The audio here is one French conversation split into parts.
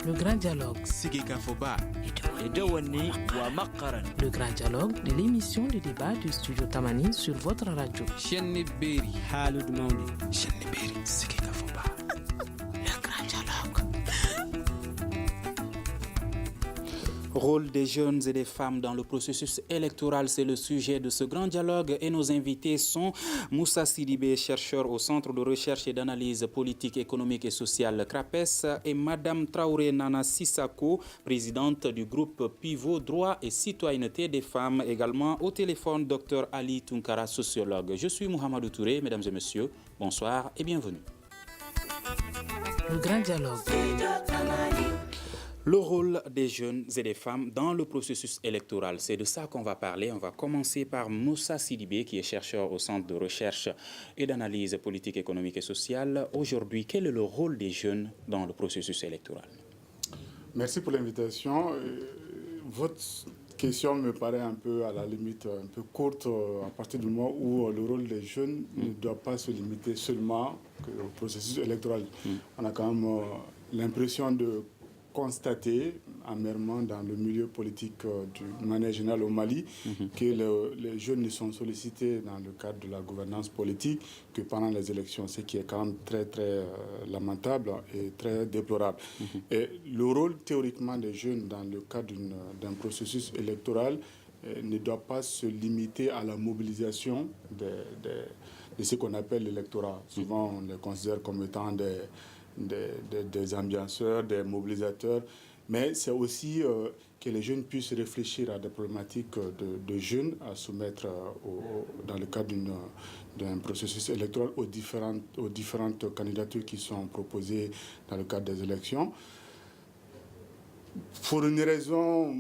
Le grand dialogue. Le grand dialogue de l'émission de débat du studio Tamani sur votre radio. Le grand dialogue. Rôle des jeunes et des femmes dans le processus électoral, c'est le sujet de ce grand dialogue et nos invités sont Moussa Sidibé, chercheur au Centre de recherche et d'analyse politique, économique et sociale CRAPES et Madame Traoré Nana Sissako, présidente du groupe Pivot Droit et Citoyenneté des femmes, également au téléphone Dr Ali Tunkara, sociologue. Je suis Mohamedou Touré, mesdames et messieurs, bonsoir et bienvenue. Le grand dialogue. Le rôle des jeunes et des femmes dans le processus électoral, c'est de ça qu'on va parler. On va commencer par Moussa Sidibé, qui est chercheur au Centre de recherche et d'analyse politique, économique et sociale. Aujourd'hui, quel est le rôle des jeunes dans le processus électoral? Merci pour l'invitation. Votre question me paraît un peu, à la limite, un peu courte à partir du moment où le rôle des jeunes ne doit pas se limiter seulement au processus électoral. On a quand même l'impression de constater amèrement dans le milieu politique de manière générale au Mali que les jeunes ne sont sollicités dans le cadre de la gouvernance politique que pendant les élections, ce qui est quand même très très lamentable et très déplorable. Et le rôle théoriquement des jeunes dans le cadre d'un processus électoral ne doit pas se limiter à la mobilisation de ce qu'on appelle l'électorat. Souvent on les considère comme étant des ambianceurs, des mobilisateurs, mais c'est aussi que les jeunes puissent réfléchir à des problématiques de jeunes à soumettre dans le cadre d'un processus électoral aux différentes candidatures qui sont proposées dans le cadre des élections. Pour une raison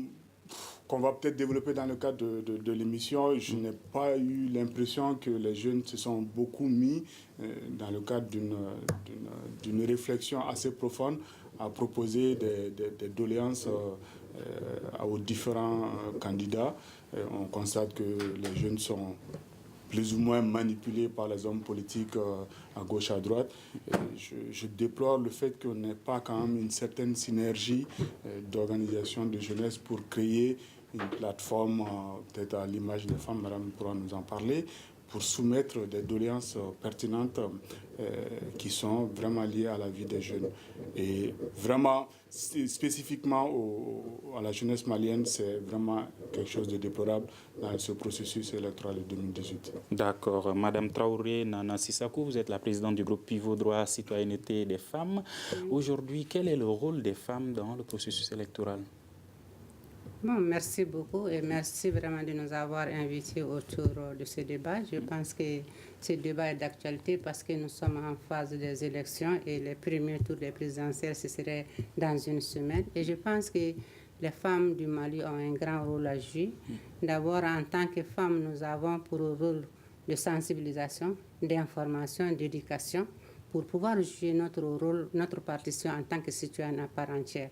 qu'on va peut-être développer dans le cadre de l'émission, je n'ai pas eu l'impression que les jeunes se sont beaucoup mis dans le cadre d'une réflexion assez profonde à proposer des doléances aux différents candidats. On constate que les jeunes sont plus ou moins manipulés par les hommes politiques à gauche, à droite. Je déplore le fait qu'on n'ait pas quand même une certaine synergie d'organisation de jeunesse pour créer une plateforme, peut-être à l'image des femmes, madame pourra nous en parler, pour soumettre des doléances pertinentes qui sont vraiment liées à la vie des jeunes. Et vraiment, spécifiquement à la jeunesse malienne, c'est vraiment quelque chose de déplorable dans ce processus électoral de 2018. D'accord. Madame Traoré Nana Sissako, vous êtes la présidente du groupe Pivot Droit, Citoyenneté des femmes. Aujourd'hui, quel est le rôle des femmes dans le processus électoral? Bon, merci beaucoup et merci vraiment de nous avoir invités autour de ce débat. Je pense que ce débat est d'actualité parce que nous sommes en phase des élections et les premiers tours des présidentielles, ce serait dans une semaine. Et je pense que les femmes du Mali ont un grand rôle à jouer. D'abord, en tant que femmes, nous avons pour rôle de sensibilisation, d'information, d'éducation pour pouvoir jouer notre rôle, notre partition en tant que citoyenne à part entière.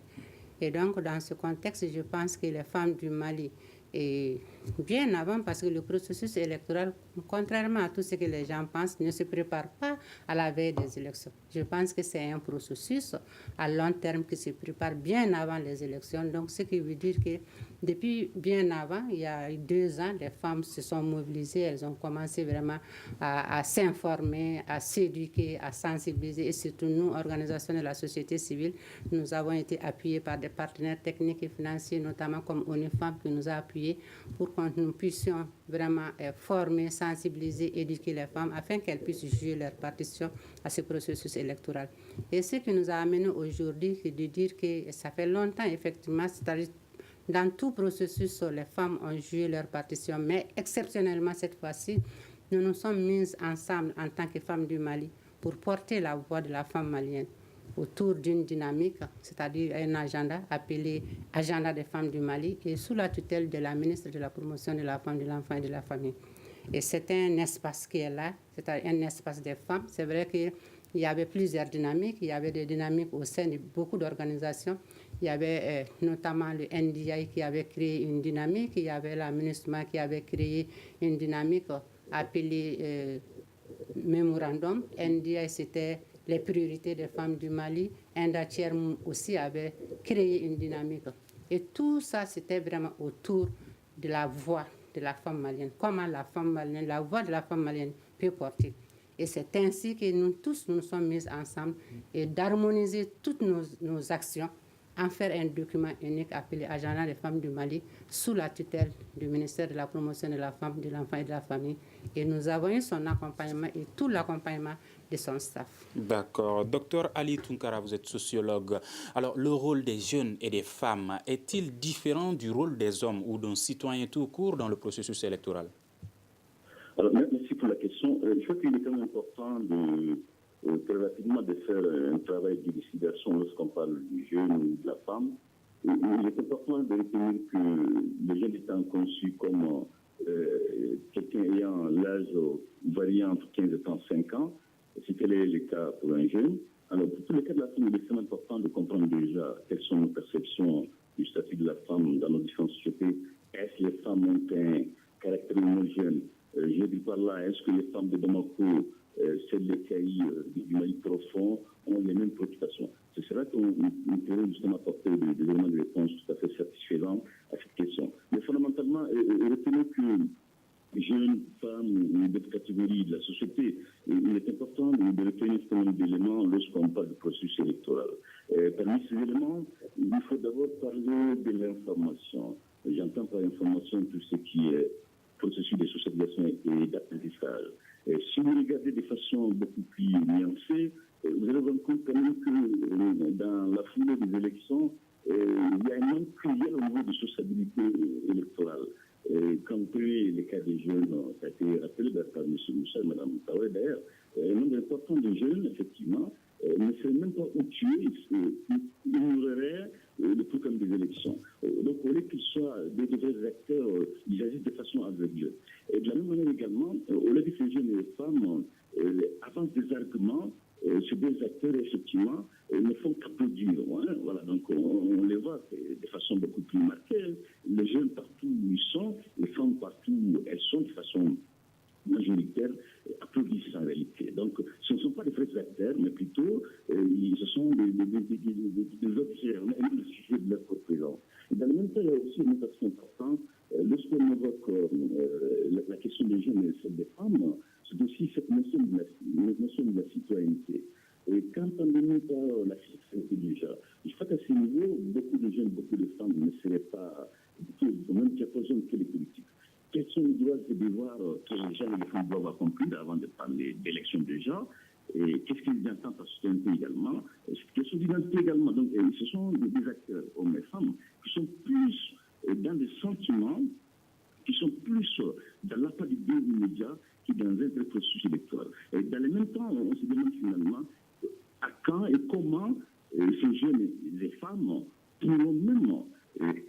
Et donc, dans ce contexte, je pense que les femmes du Mali, et bien avant, parce que le processus électoral, contrairement à tout ce que les gens pensent, ne se prépare pas à la veille des élections. Je pense que c'est un processus à long terme qui se prépare bien avant les élections. Donc, ce qui veut dire que depuis bien avant, il y a 2 ans, les femmes se sont mobilisées, elles ont commencé vraiment à s'informer, à s'éduquer, à sensibiliser. Et surtout, nous, organisations de la société civile, nous avons été appuyés par des partenaires techniques et financiers, notamment comme ONU Femmes, qui nous a appuyés pour que nous puissions vraiment former, sensibiliser, éduquer les femmes afin qu'elles puissent jouer leur partition à ce processus électoral. Et ce qui nous a amené aujourd'hui, c'est de dire que ça fait longtemps, effectivement, c'est-à-dire dans tout processus, les femmes ont joué leur partition, mais exceptionnellement cette fois-ci, nous nous sommes mises ensemble en tant que femmes du Mali pour porter la voix de la femme malienne autour d'une dynamique, c'est-à-dire un agenda appelé Agenda des femmes du Mali et sous la tutelle de la ministre de la Promotion de la Femme, de l'Enfant et de la Famille. Et c'est un espace qui est là, c'est-à-dire un espace des femmes. C'est vrai qu'il y avait plusieurs dynamiques, il y avait des dynamiques au sein de beaucoup d'organisations. Il y avait notamment le NDI qui avait créé une dynamique, il y avait la MINUSMA qui avait créé une dynamique appelée Mémorandum. NDI, c'était les priorités des femmes du Mali. Enda Thierm aussi avait créé une dynamique. Et tout ça, c'était vraiment autour de la voix de la femme malienne. Comment la femme malienne, la voix de la femme malienne peut porter. Et c'est ainsi que nous tous nous sommes mis ensemble et d'harmoniser toutes nos actions, en faire un document unique appelé Agenda des femmes du Mali sous la tutelle du ministère de la Promotion de la Femme, de l'Enfant et de la Famille. Et nous avons eu son accompagnement et tout l'accompagnement de son staff. D'accord. Docteur Ali Tunkara, vous êtes sociologue. Alors, le rôle des jeunes et des femmes est-il différent du rôle des hommes ou d'un citoyen tout court dans le processus électoral? Alors, merci pour la question. Je crois qu'il est quand même important très rapidement de faire un travail d'élucidation lorsqu'on parle du jeune ou de la femme. Il est important de retenir que le jeune étant conçu comme quelqu'un ayant l'âge variant entre 15 et 35 ans, c'est tel est le cas pour un jeune. Alors, pour tous les cas de la femme, il est très important de comprendre déjà quelles sont nos perceptions du statut de la femme dans nos différentes sociétés. Est-ce que les femmes ont un caractère homogène? Je dis par là, est-ce que les femmes de Bamako, celles des Caï, du Mali profond, ont les mêmes préoccupations? C'est vrai qu'on pourrait justement apporter des éléments de réponse tout à fait satisfaisants à cette question. Mais fondamentalement, retenez que jeunes, femmes ou d'autres catégories de la société, il est important de retenir ce nombre d'éléments lorsqu'on parle du processus électoral. Parmi ces éléments, il faut d'abord parler de l'information. J'entends par information tout ce qui est processus de socialisation et d'apprentissage. Si vous regardez de façon beaucoup plus nuancée, vous allez rendre compte quand même que dans la foulée des élections, il y a un manque cruel au niveau de sociabilité électorale. Quand vous prenez les cas des jeunes, ça a été rappelé par M. Moussa et Mme Taoué d'ailleurs, un nombre important de jeunes, effectivement, ne savent même pas où tuer, ils ignoreraient le programme des élections. Donc, au lieu qu'ils soient des vrais acteurs, ils agissent de façon aveugle. Et de la même manière également, au lieu que ces jeunes et les femmes avancent des arguments, ces deux acteurs, effectivement, ne font qu'applaudir. Hein, voilà, donc on les voit de façon beaucoup plus marquée. Les jeunes partout où ils sont, les femmes partout où elles sont, de façon majoritaire, applaudissent en réalité. Donc, ce ne sont pas des vrais acteurs, mais plutôt, ce sont des objets, le sujet de leur présence. Et dans le même temps, il y a aussi une autre aspect important. Lorsqu'on évoque la question des jeunes et celle des femmes, c'est aussi cette notion de la citoyenneté. Et quand on dénonce la citoyenneté déjà, je crois qu'à ce niveau, beaucoup de jeunes, beaucoup de femmes ne seraient pas, même qui opposent que les politiques. Quels sont les droits et devoirs que les jeunes et les femmes doivent accomplir avant de parler d'élection de genre? Et qu'est-ce qu'ils entendent par citoyenneté également? Question d'identité également. Donc, ce sont des acteurs, hommes et femmes, qui sont plus dans des sentiments, qui sont plus dans l'appât du bien immédiat qui dans un processus électoral. Et dans le même temps, on se demande finalement à quand et comment ces jeunes et les femmes pourront même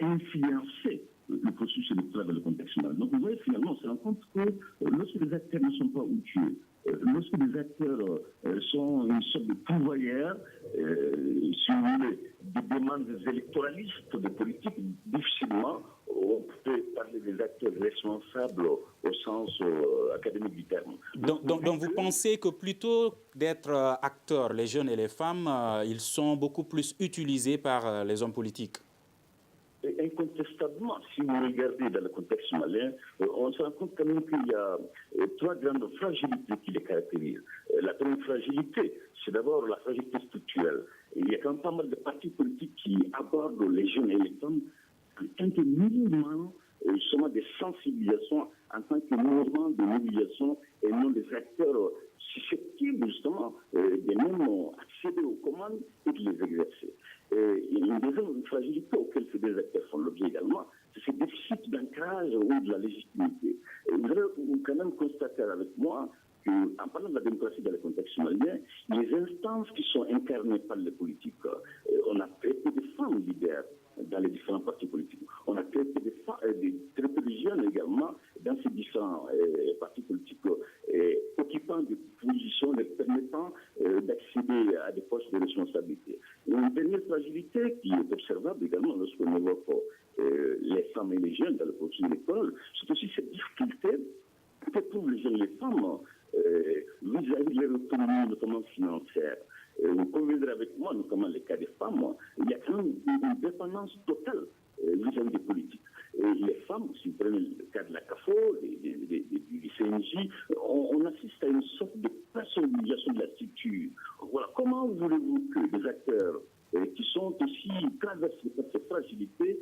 influencer le processus électoral dans le contexte national. Donc, vous voyez, finalement, on se rend compte que lorsque les acteurs ne sont pas outillés, lorsque les acteurs sont une sorte de pouvoirs, si vous voulez, des demandes électoralistes de politique, difficilement on peut parler des acteurs responsables au sens académique du terme. Donc vous pensez que plutôt d'être acteurs, les jeunes et les femmes, ils sont beaucoup plus utilisés par les hommes politiques? Incontestablement, si vous regardez dans le contexte malien, on se rend compte quand même qu'il y a trois grandes fragilités qui les caractérisent. La première fragilité, c'est d'abord la fragilité structurelle. Il y a quand même pas mal de partis politiques qui abordent les jeunes et les femmes en tant que mouvement, justement des sensibilisations, en tant que mouvement de mobilisation et non des acteurs susceptibles justement de même accéder aux commandes et de les exercer. Une deuxième fragilité auquel ces deux acteurs font l'objet également, c'est ce déficit d'ancrage ou de la légitimité. Vous allez quand même constater avec moi qu'en parlant de la démocratie dans le contexte malien, les instances qui sont incarnées par les politiques, on a très peu de femmes leaders dans les différents partis politiques. On a très peu de jeunes également dans ces différents partis politiques occupant des positions les permettant d'accéder à des postes de responsabilité. Une dernière fragilité qui est observable également lorsqu'on évoque les femmes et les jeunes dans le processus électoral, c'est aussi cette difficulté que trouvent les jeunes et les femmes vis-à-vis de leur autonomie, notamment financière. vous conviendrez avec moi, notamment les cas des femmes, il y a quand même une dépendance totale vis-à-vis des politiques. Et les femmes, si vous prenez le cas de la CAFO, du CNJ, on assiste à une sorte de personnalisation de la structure. Voilà. Comment voulez-vous que des acteurs qui sont aussi traversés par ces fragilités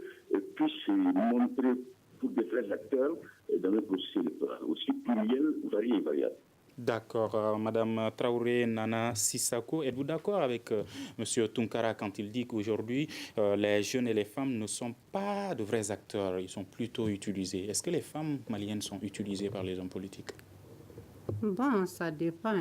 puissent montrer pour des vrais acteurs dans le processus électoral aussi pluriel, varié et variable? D'accord. Madame Traoré Nana Sissako, êtes-vous d'accord avec Monsieur Tunkara quand il dit qu'aujourd'hui, les jeunes et les femmes ne sont pas de vrais acteurs, ils sont plutôt utilisés? Est-ce que les femmes maliennes sont utilisées par les hommes politiques? Bon, ça dépend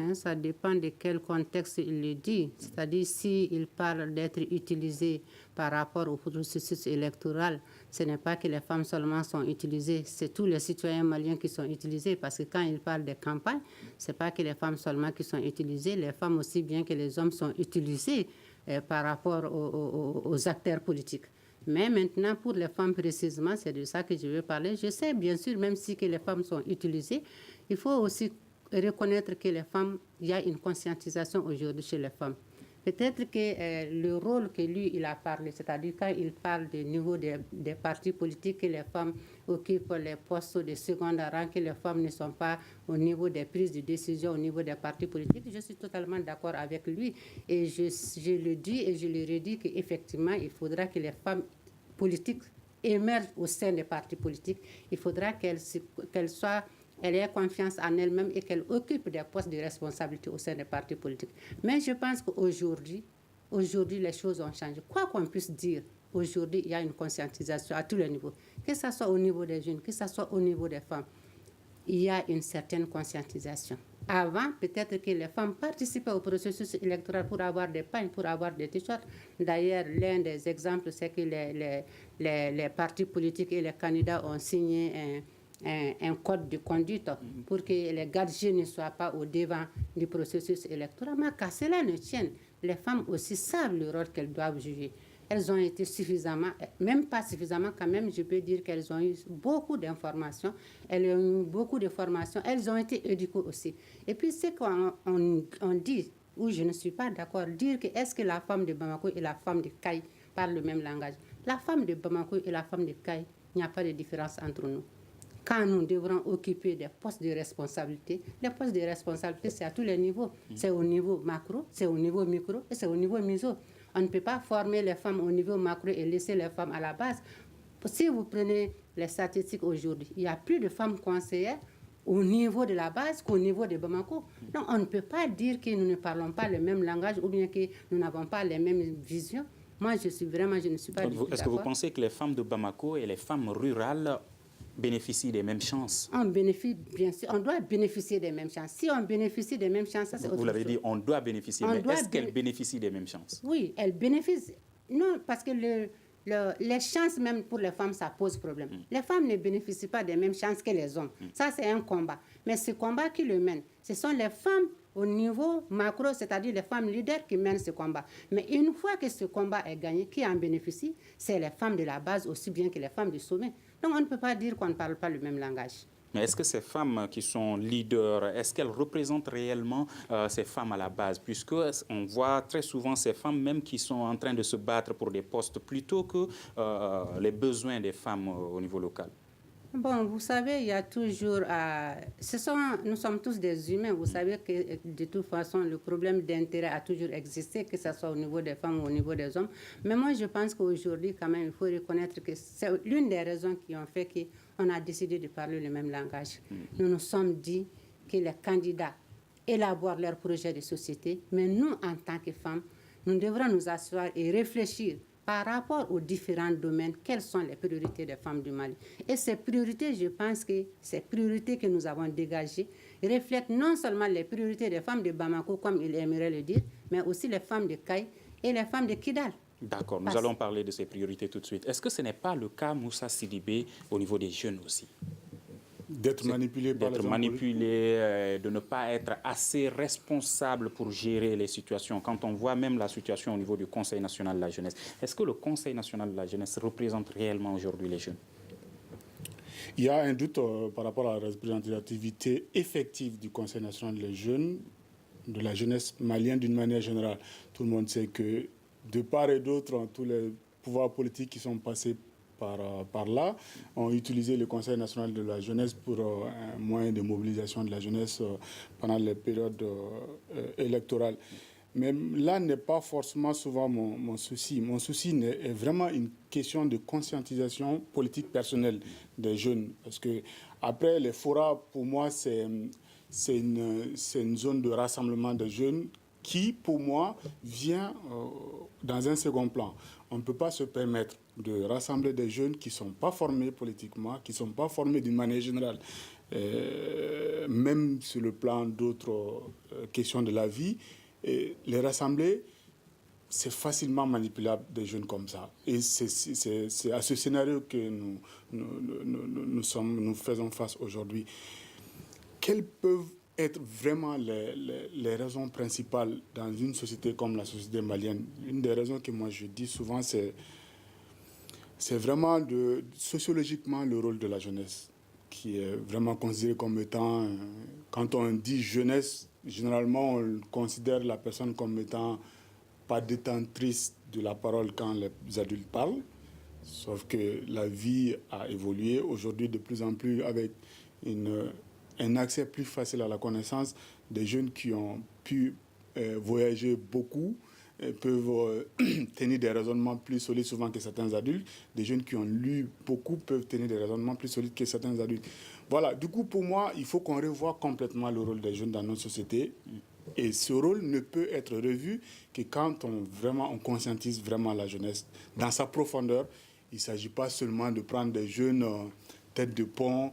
de quel contexte il le dit. C'est-à-dire, s'il parle d'être utilisé par rapport au processus électoral, ce n'est pas que les femmes seulement sont utilisées, c'est tous les citoyens maliens qui sont utilisés, parce que quand il parle de campagne, ce n'est pas que les femmes seulement qui sont utilisées, les femmes aussi bien que les hommes sont utilisés par rapport aux acteurs politiques. Mais maintenant, pour les femmes précisément, c'est de ça que je veux parler. Je sais bien sûr, même si que les femmes sont utilisées, il faut aussi reconnaître que les femmes, il y a une conscientisation aujourd'hui chez les femmes. Peut-être que le rôle que lui, il a parlé, c'est-à-dire quand il parle du niveau des partis politiques, que les femmes occupent les postes de second rang, que les femmes ne sont pas au niveau des prises de décision, au niveau des partis politiques, je suis totalement d'accord avec lui. Et je le dis et je le redis qu'effectivement, il faudra que les femmes politiques émergent au sein des partis politiques. Il faudra qu'elles ait confiance en elle-même et qu'elle occupe des postes de responsabilité au sein des partis politiques. Mais je pense qu'aujourd'hui, les choses ont changé. Quoi qu'on puisse dire, aujourd'hui, il y a une conscientisation à tous les niveaux. Que ce soit au niveau des jeunes, que ce soit au niveau des femmes, il y a une certaine conscientisation. Avant, peut-être que les femmes participaient au processus électoral pour avoir des pagnes, pour avoir des t-shirts. D'ailleurs, l'un des exemples, c'est que les partis politiques et les candidats ont signé un code de conduite pour que les gadgets ne soient pas au devant du processus électoral. Mais qu'à cela ne tienne, les femmes aussi savent le rôle qu'elles doivent jouer. Elles ont été suffisamment, même pas suffisamment quand même, je peux dire qu'elles ont eu beaucoup d'informations, elles ont eu beaucoup de formations, elles ont été éduquées aussi. Et puis c'est qu'on dit, où je ne suis pas d'accord, dire que est-ce que la femme de Bamako et la femme de Kaï parlent le même langage. La femme de Bamako et la femme de Kaï, il n'y a pas de différence entre nous. Quand nous devrons occuper des postes de responsabilité, les postes de responsabilité, c'est à tous les niveaux. C'est au niveau macro, c'est au niveau micro et c'est au niveau méso. On ne peut pas former les femmes au niveau macro et laisser les femmes à la base. Si vous prenez les statistiques aujourd'hui, il y a plus de femmes conseillères au niveau de la base qu'au niveau de Bamako. Donc, on ne peut pas dire que nous ne parlons pas le même langage ou bien que nous n'avons pas les mêmes visions. Moi, je ne suis pas d'accord. Est-ce que vous pensez que les femmes de Bamako et les femmes rurales bénéficient des mêmes chances? On bénéficie, bien sûr, on doit bénéficier des mêmes chances. Si on bénéficie des mêmes chances, ça c'est autre chose. Vous l'avez dit, on doit bénéficier, mais est-ce qu'elles bénéficient des mêmes chances? Oui, elles bénéficient. Non, parce que les chances même pour les femmes, ça pose problème. Les femmes ne bénéficient pas des mêmes chances que les hommes. Ça, c'est un combat. Mais ce combat qui le mène, ce sont les femmes au niveau macro, c'est-à-dire les femmes leaders qui mènent ce combat. Mais une fois que ce combat est gagné, qui en bénéficie? C'est les femmes de la base aussi bien que les femmes du sommet. Donc on ne peut pas dire qu'on ne parle pas le même langage. Mais est-ce que ces femmes qui sont leaders, est-ce qu'elles représentent réellement ces femmes à la base? Puisqu'on voit très souvent ces femmes même qui sont en train de se battre pour des postes plutôt que les besoins des femmes au niveau local. Bon, vous savez, il y a toujours... nous sommes tous des humains. Vous savez que de toute façon, le problème d'intérêt a toujours existé, que ce soit au niveau des femmes ou au niveau des hommes. Mais moi, je pense qu'aujourd'hui, quand même, il faut reconnaître que c'est l'une des raisons qui ont fait qu'on a décidé de parler le même langage. Nous nous sommes dit que les candidats élaborent leurs projets de société, mais nous, en tant que femmes, nous devrons nous asseoir et réfléchir par rapport aux différents domaines, quelles sont les priorités des femmes du Mali. Et ces priorités, je pense que ces priorités que nous avons dégagées reflètent non seulement les priorités des femmes de Bamako, comme il aimerait le dire, mais aussi les femmes de Kaï et les femmes de Kidal. D'accord, nous allons parler de ces priorités tout de suite. Est-ce que ce n'est pas le cas, Moussa Sidibé, au niveau des jeunes aussi? D'être manipulé par les hommes de ne pas être assez responsable pour gérer les situations. Quand on voit même la situation au niveau du Conseil national de la jeunesse, est-ce que le Conseil national de la jeunesse représente réellement aujourd'hui les jeunes? Il y a un doute par rapport à la représentativité effective du Conseil national des jeunes. de la jeunesse malienne d'une manière générale. Tout le monde sait que de part et d'autre, tous les pouvoirs politiques qui sont passés par là ont utilisé le Conseil national de la jeunesse pour un moyen de mobilisation de la jeunesse pendant les périodes électorales. Mais là n'est pas forcément souvent mon souci. Mon souci est vraiment une question de conscientisation politique personnelle des jeunes. Parce que après, les forats, pour moi, c'est une zone de rassemblement des jeunes qui, pour moi, vient dans un second plan. On ne peut pas se permettre de rassembler des jeunes qui ne sont pas formés politiquement, qui ne sont pas formés d'une manière générale, même sur le plan d'autres questions de la vie. Et les rassembler, c'est facilement manipulable des jeunes comme ça. Et c'est à ce scénario que nous faisons face aujourd'hui. Quelles peuvent être vraiment les raisons principales dans une société comme la société malienne? Une des raisons que moi je dis souvent, c'est vraiment sociologiquement le rôle de la jeunesse, qui est vraiment considéré comme étant, quand on dit jeunesse, généralement on considère la personne comme étant pas détentrice de la parole quand les adultes parlent, sauf que la vie a évolué aujourd'hui de plus en plus avec un accès plus facile à la connaissance. Des jeunes qui ont pu voyager beaucoup peuvent tenir des raisonnements plus solides souvent que certains adultes. Des jeunes qui ont lu beaucoup peuvent tenir des raisonnements plus solides que certains adultes. Voilà, du coup, pour moi, il faut qu'on revoie complètement le rôle des jeunes dans notre société. Et ce rôle ne peut être revu que quand on conscientise vraiment la jeunesse dans sa profondeur. Il ne s'agit pas seulement de prendre des jeunes tête de pont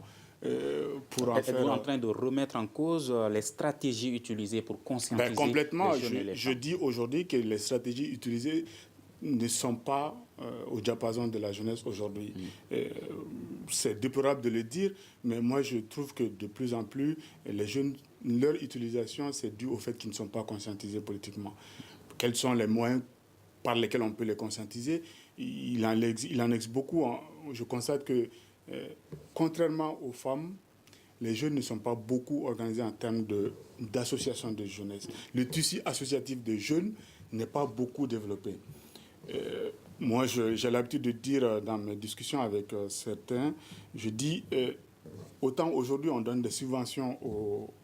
pour en faire... Êtes-vous en train de remettre en cause les stratégies utilisées pour conscientiser complètement. les jeunes et les Je femmes? dis aujourd'hui que les stratégies utilisées ne sont pas au diapason de la jeunesse aujourd'hui. C'est déplorable de le dire, mais moi je trouve que de plus en plus, les jeunes, leur utilisation, c'est dû au fait qu'ils ne sont pas conscientisés politiquement. Quels sont les moyens par lesquels on peut les conscientiser? Il en existe beaucoup. Je constate que, contrairement aux femmes, les jeunes ne sont pas beaucoup organisés en termes d'association de jeunesse. Le tissu associatif des jeunes n'est pas beaucoup développé. Moi, j'ai l'habitude de dire dans mes discussions avec certains, je dis, autant aujourd'hui on donne des subventions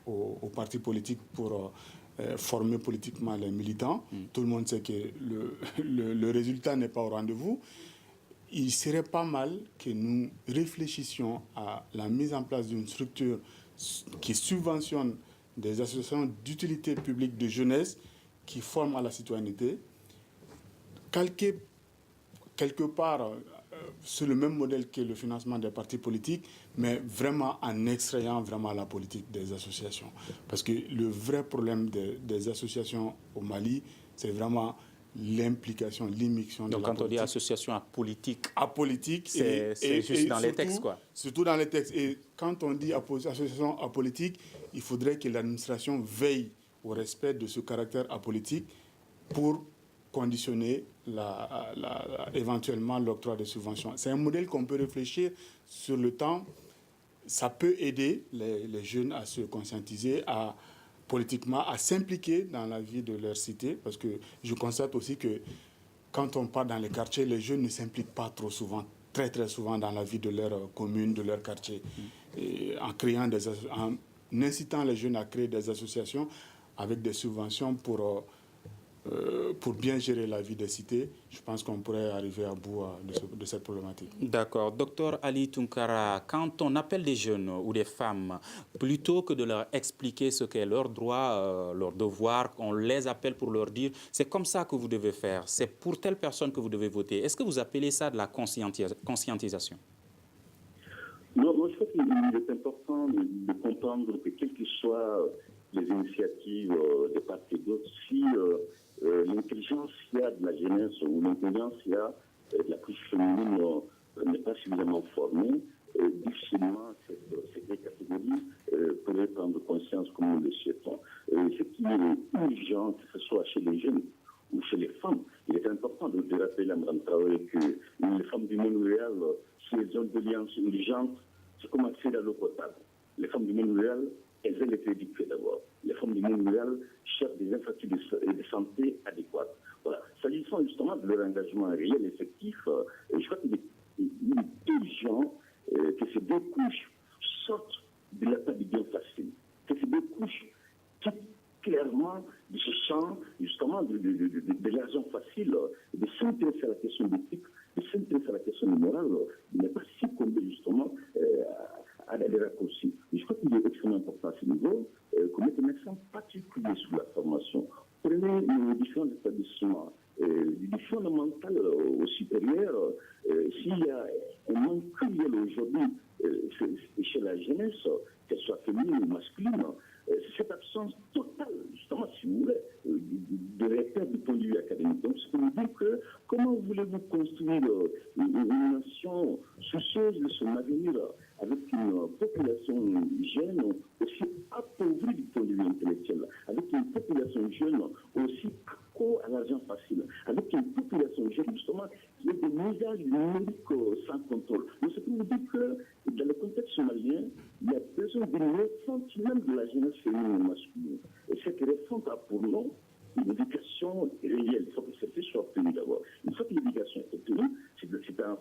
aux partis politiques pour former politiquement les militants. Tout le monde sait que le résultat n'est pas au rendez-vous. Il serait pas mal que nous réfléchissions à la mise en place d'une structure qui subventionne des associations d'utilité publique de jeunesse qui forment à la citoyenneté, calqué quelque part sur le même modèle que le financement des partis politiques, mais vraiment en extrayant vraiment la politique des associations. Parce que le vrai problème des associations au Mali, c'est vraiment l'implication, l'immixtion de la politique. Donc quand on dit association apolitique, c'est juste dans les textes, quoi. Surtout dans les textes. Et quand on dit association apolitique, il faudrait que l'administration veille au respect de ce caractère apolitique pour conditionner éventuellement l'octroi de subventions. C'est un modèle qu'on peut réfléchir sur le temps. Ça peut aider les jeunes à se conscientiser, politiquement, à s'impliquer dans la vie de leur cité, parce que je constate aussi que quand on part dans les quartiers, les jeunes ne s'impliquent pas trop souvent, très très souvent dans la vie de leur commune, de leur quartier. Et en incitant les jeunes à créer des associations avec des subventions pour bien gérer la vie des cités, je pense qu'on pourrait arriver à bout de cette problématique. D'accord. Docteur Ali Tunkara, quand on appelle des jeunes ou des femmes, plutôt que de leur expliquer ce qu'est leur droit, leur devoir, on les appelle pour leur dire « c'est comme ça que vous devez faire, c'est pour telle personne que vous devez voter ». Est-ce que vous appelez ça de la conscientisation? Non, moi je crois qu'il est important de comprendre que quelles que soient les initiatives de part et d'autre, si l'intelligence qu'il y a de la jeunesse ou l'intelligence qu'il y a de la couche féminine n'est pas suffisamment formée, difficilement ces deux catégories pourraient prendre conscience comme nous le souhaitons. Ce qui est urgent, que ce soit chez les jeunes ou chez les femmes, il est important de rappeler à Mme Traoré que les femmes du monde rural, si elles ont des liaisons urgentes, c'est comme accéder à l'eau potable. Les femmes du monde rural, elles veulent être éduquées d'abord. Les femmes du monde rural cherchent des infrastructures de santé adéquates. Voilà. S'agissant justement de leur engagement réel, effectif, je crois qu'il est urgent que ces deux couches sortent de l'état de bien facile, que ces deux couches quittent clairement de ce champ, justement, de l'argent facile, de s'intéresser à la question d'éthique, de s'intéresser à la question de morale, de ne pas succomber justement à des raccourcis. Je crois qu'il est extrêmement important à ce niveau qu'on mette un accent particulier sur la formation. Prenez les différents établissements, du fondamental au supérieur, s'il y a un manque cruel aujourd'hui chez la jeunesse, qu'elle soit féminine ou masculine, cette absence totale, justement, si vous voulez, de repères du point de vue académique. Donc, c'est pour vous dire que comment voulez-vous construire une nation soucieuse de son avenir avec une population jeune aussi appauvrie du point de vue intellectuel, avec une population jeune aussi accro à l'argent facile, avec une population jeune, justement, qui a des usages numériques sans contrôle. Donc, c'est pour vous dire que dans le contexte somalien, il y a besoin d'une refonte même de la jeunesse féminine et masculine. Et cette refonte a pour nom une éducation réelle. Il faut que celle-ci soit obtenue d'abord. Une fois que l'éducation est obtenue, c'est en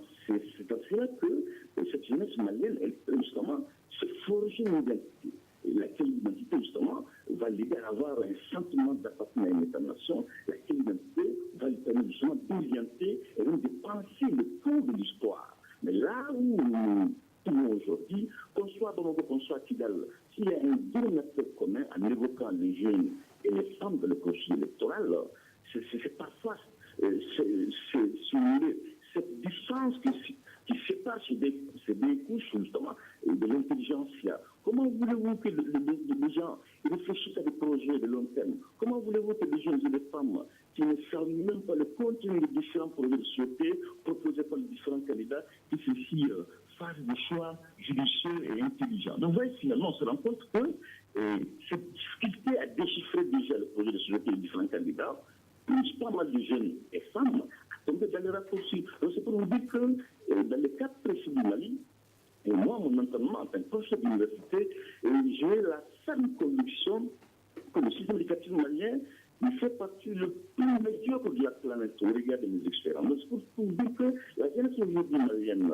cela que cette jeunesse malienne, elle peut justement se forger une identité. Et laquelle identité, justement, va l'aider à avoir un sentiment d'appartenance à une État-nation, laquelle identité va lui permettre justement d'orienter et même de penser le cours de l'histoire. Mais là où nous trouvons aujourd'hui, qu'on soit Bamako, qu'on soit Kidal, s'il y a un dénominateur commun en évoquant les jeunes et les femmes dans le processus électoral, c'est parfois cette distance qui sépare ces deux couches, justement, de l'intelligentsia. Comment voulez-vous que les gens réfléchissent à des projets de long terme? Comment voulez-vous que les jeunes et les femmes qui ne savent même pas le contenu des différents projets de société proposés par les différents candidats, que ceux-ci fassent des choix judicieux et intelligents? Donc, vous voyez, finalement, on se rend compte que cette difficulté à déchiffrer déjà le projet de société des différents candidats pousse pas mal de jeunes et femmes à tomber dans les raccourcis. Donc, c'est pour vous dire que dans le cas précis du Mali, et moi, mon entraînement en tant que professeur d'université, j'ai la ferme conviction que le système éducatif malien il fait partie le plus médiocre de la planète au regard de mes expériences. Donc, c'est pour vous dire que la jeunesse aujourd'hui malienne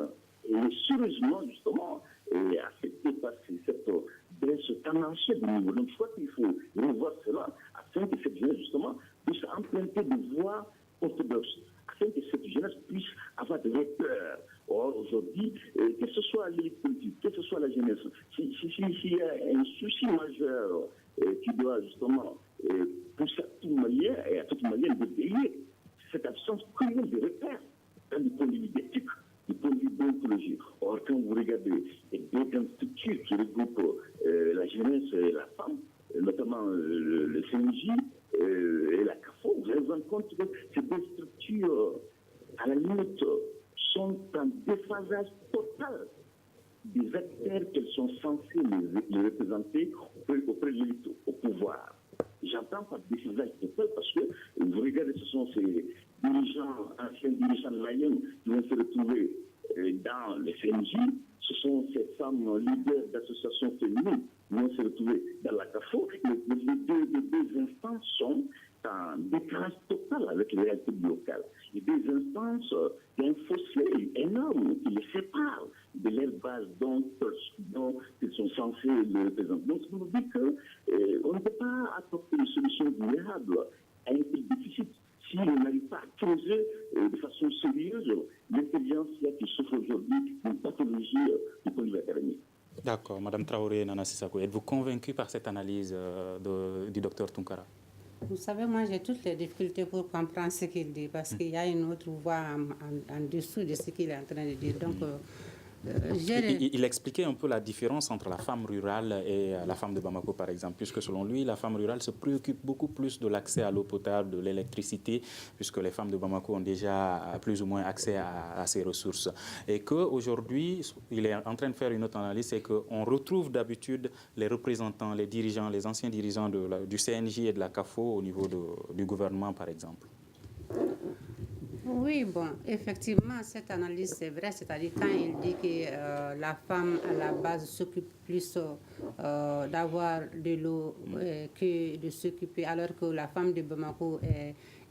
est sérieusement, justement, affectée par cette baisse tendancielle du niveau. Donc, je crois qu'il faut revoir cela afin que cette jeunesse, justement, puisse emprunter des voies orthodoxes, afin que cette jeunesse puisse avoir des repères. Or, aujourd'hui, que ce soit l'élite politique, que ce soit la jeunesse, s'il y a un souci majeur qui doit justement pousser à tout Malien et à toute Malienne de veiller cette absence cruelle de repères, du point de vue éthique, du point de vue déontologique. Or, quand vous regardez les deux grandes structures qui regroupent la jeunesse et la femme, notamment le CNJ et la CAFO, vous allez vous rendre compte que ces deux structures, à la limite, sont en déphasage total des acteurs qu'elles sont censées les représenter auprès de l'élite au pouvoir. J'entends par déphasage total parce que vous regardez, ce sont ces dirigeants, anciens dirigeants maliens qui vont se retrouver dans le CNJ, ce sont ces femmes leaders d'associations féminines qui vont se retrouver dans la CAFO. Les deux instances sont en décalage total avec les réalités locales. Les deux instances, il y a un fossé énorme qui les sépare de leur base dont ils sont censés les représenter. Donc, ça veut dire qu'on ne peut pas apporter une solution durable à un tel déficit si on n'arrive pas à creuser de façon sérieuse l'intelligence qui souffre aujourd'hui d'une pathologie du point de vue académique. D'accord. Madame Traoré Nana Sissako, êtes-vous convaincue par cette analyse du docteur Tunkara? Vous savez, moi, j'ai toutes les difficultés pour comprendre ce qu'il dit, parce qu'il y a une autre voix en dessous de ce qu'il est en train de dire. Donc, il expliquait un peu la différence entre la femme rurale et la femme de Bamako, par exemple, puisque selon lui, la femme rurale se préoccupe beaucoup plus de l'accès à l'eau potable, de l'électricité, puisque les femmes de Bamako ont déjà plus ou moins accès à ces ressources. Et qu'aujourd'hui, il est en train de faire une autre analyse, c'est qu'on retrouve d'habitude les représentants, les dirigeants, les anciens dirigeants du CNJ et de la CAFO au niveau du gouvernement, par exemple. Oui, bon, effectivement, cette analyse, c'est vrai, c'est-à-dire quand il dit que la femme, à la base, s'occupe plus d'avoir de l'eau que de s'occuper, alors que la femme de Bamako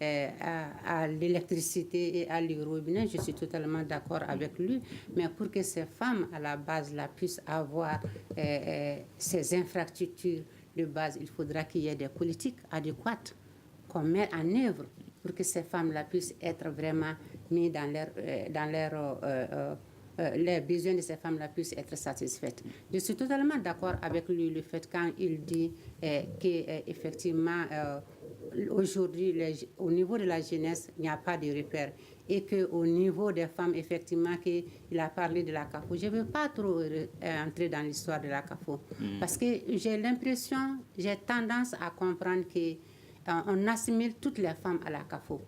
a l'électricité et a les robinets, je suis totalement d'accord avec lui, mais pour que ces femmes, à la base, là, puissent avoir ces infrastructures de base, il faudra qu'il y ait des politiques adéquates qu'on met en œuvre pour que ces femmes-là puissent être vraiment mises les besoins de ces femmes-là puissent être satisfaits. Je suis totalement d'accord avec lui le fait quand il dit qu'effectivement, aujourd'hui, au niveau de la jeunesse, il n'y a pas de repères. Et qu'au niveau des femmes, effectivement, qu'il a parlé de la CAFO. Je ne veux pas trop entrer dans l'histoire de la CAFO. Parce que j'ai l'impression, j'ai tendance à comprendre qu'on assimile toutes les femmes à la CAFO.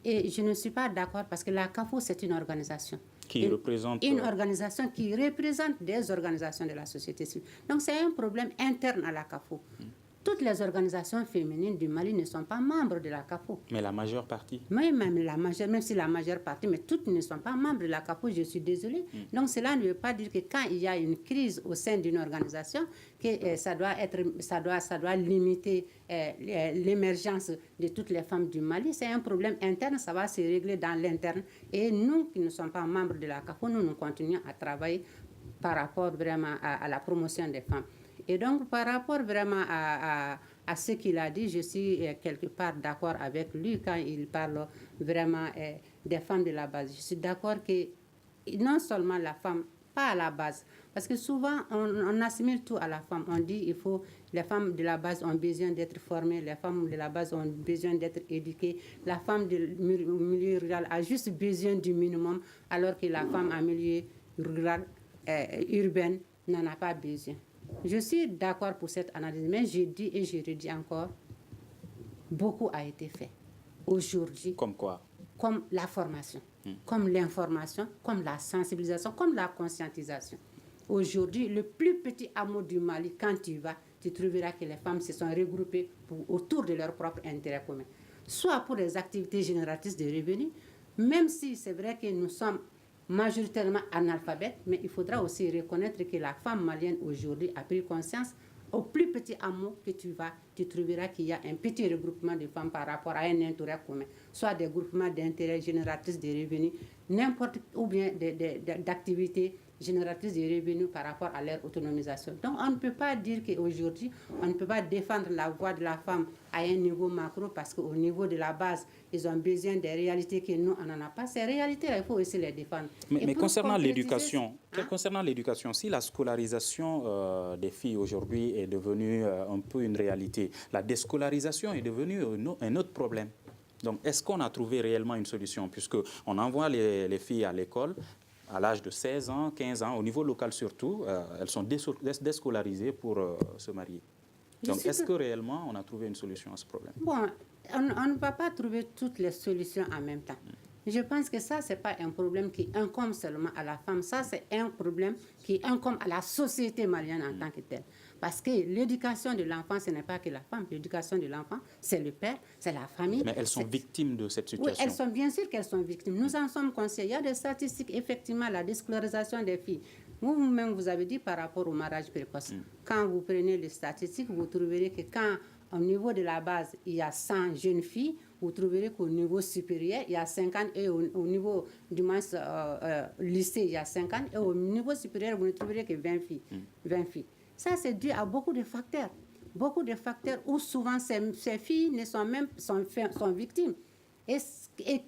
Et je ne suis pas d'accord parce que la CAFO, c'est une organisation. Une organisation qui représente des organisations de la société civile. Donc, c'est un problème interne à la CAFO. Toutes les organisations féminines du Mali ne sont pas membres de la CAFO. Mais la majeure partie? Oui, même si la majeure partie, mais toutes ne sont pas membres de la CAFO, je suis désolée. Donc cela ne veut pas dire que quand il y a une crise au sein d'une organisation, que ça doit limiter l'émergence de toutes les femmes du Mali. C'est un problème interne, ça va se régler dans l'interne. Et nous qui ne sommes pas membres de la CAFO, nous continuons à travailler par rapport vraiment à la promotion des femmes. Et donc, par rapport vraiment à ce qu'il a dit, je suis quelque part d'accord avec lui quand il parle vraiment des femmes de la base. Je suis d'accord que non seulement la femme, pas à la base, parce que souvent, on assimile tout à la femme. On dit les femmes de la base ont besoin d'être formées, les femmes de la base ont besoin d'être éduquées, la femme du milieu rural a juste besoin du minimum, alors que la femme en milieu rural, urbaine, n'en a pas besoin. Je suis d'accord pour cette analyse, mais je dis et je redis encore, beaucoup a été fait aujourd'hui. Comme quoi? Comme la formation, comme l'information, comme la sensibilisation, comme la conscientisation. Aujourd'hui, le plus petit hameau du Mali, quand tu vas, tu trouveras que les femmes se sont regroupées autour de leur propre intérêt commun. Soit pour des activités génératrices de revenus, même si c'est vrai que nous sommes majoritairement analphabètes, mais il faudra aussi reconnaître que la femme malienne aujourd'hui a pris conscience. Au plus petit hameau que tu vas, tu trouveras qu'il y a un petit regroupement de femmes par rapport à un intérêt commun, soit des groupements d'intérêts génératrices de revenus, ou bien d'activités génératrices de revenus par rapport à leur autonomisation. Donc, on ne peut pas dire qu'aujourd'hui, on ne peut pas défendre la voix de la femme à un niveau macro parce qu'au niveau de la base, ils ont besoin des réalités que nous, on n'en a pas. Ces réalités-là, il faut aussi les défendre. Mais concernant l'éducation, si la scolarisation des filles aujourd'hui est devenue un peu une réalité, la déscolarisation est devenue un autre problème. Donc, est-ce qu'on a trouvé réellement une solution? Puisqu'on envoie les filles à l'école, à l'âge de 16 ans, 15 ans, au niveau local surtout, elles sont déscolarisées pour se marier. Donc, est-ce que réellement on a trouvé une solution à ce problème? Bon, on ne va pas trouver toutes les solutions en même temps. Je pense que ça, ce n'est pas un problème qui incombe seulement à la femme. Ça, c'est un problème qui incombe à la société malienne en tant que telle. Parce que l'éducation de l'enfant, ce n'est pas que la femme. L'éducation de l'enfant, c'est le père, c'est la famille. Mais elles sont victimes de cette situation. Oui, bien sûr qu'elles sont victimes. Nous en sommes conscients. Il y a des statistiques, effectivement, la déscolarisation des filles. Vous-même, vous avez dit par rapport au mariage précoce. Quand vous prenez les statistiques, vous trouverez que quand, au niveau de la base, il y a 100 jeunes filles, vous trouverez qu'au niveau supérieur, il y a 50, et au niveau du lycée, il y a 50, et au niveau supérieur, vous ne trouverez que 20 filles. 20 filles. Ça, c'est dû à beaucoup de facteurs. Beaucoup de facteurs où souvent ces filles sont victimes. Et